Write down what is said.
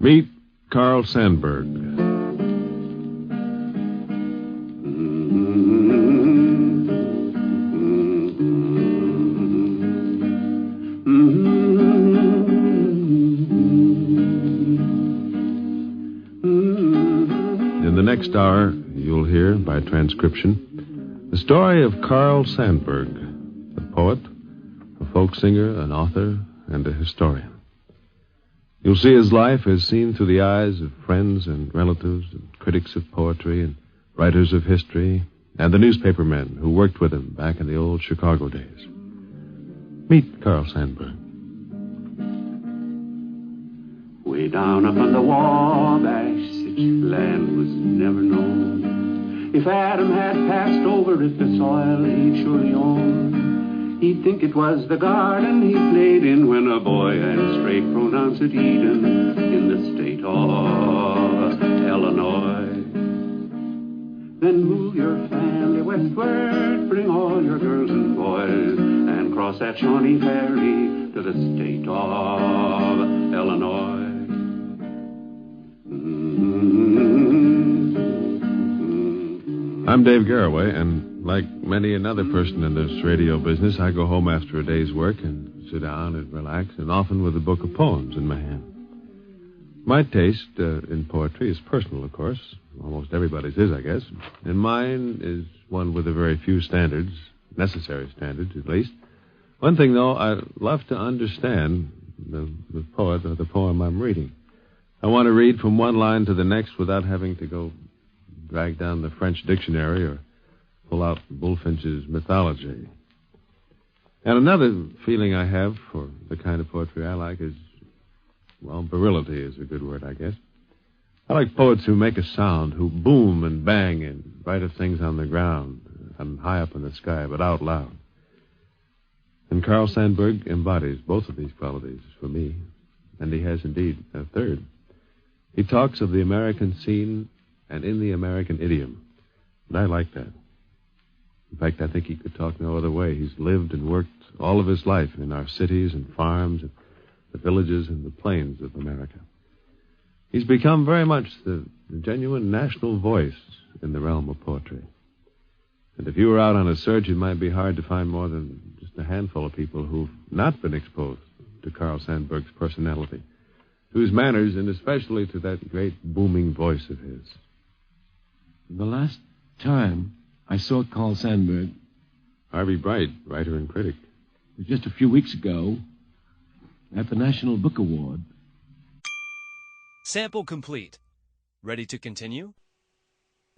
Meet Carl Sandburg. In the next hour, you'll hear, by transcription, the story of Carl Sandburg, a poet, a folk singer, an author, and a historian. You'll see his life as seen through the eyes of friends and relatives and critics of poetry and writers of history and the newspapermen who worked with him back in the old Chicago days. Meet Carl Sandburg. Way down up on the Wabash, such land was never known. If Adam had passed over it, the soil he'd surely own. He'd think it was the garden he played in when a boy, and straight pronounce it Eden, in the state of Illinois. Then move your family westward, bring all your girls and boys, and cross that Shawnee Ferry to the state of Illinois. I'm Dave Garraway, and like many another person in this radio business, I go home after a day's work and sit down and relax, and often with a book of poems in my hand. My taste in poetry is personal, of course. Almost everybody's is, I guess. And mine is one with a very few standards, necessary standards at least. One thing, though, I love to understand the poet or the poem I'm reading. I want to read from one line to the next without having to go drag down the French dictionary or pull out Bullfinch's mythology. And another feeling I have for the kind of poetry I like is, well, virility is a good word, I guess. I like poets who make a sound, who boom and bang and write of things on the ground and high up in the sky, but out loud. And Carl Sandburg embodies both of these qualities for me, and he has indeed a third. He talks of the American scene and in the American idiom, and I like that. In fact, I think he could talk no other way. He's lived and worked all of his life in our cities and farms and the villages and the plains of America. He's become very much the genuine national voice in the realm of poetry. And if you were out on a search, it might be hard to find more than just a handful of people who've not been exposed to Carl Sandburg's personality, to his manners, and especially to that great booming voice of his. The last time I saw Carl Sandburg, Harvey Bright, writer and critic, was just a few weeks ago at the National Book Award. Sample complete. Ready to continue?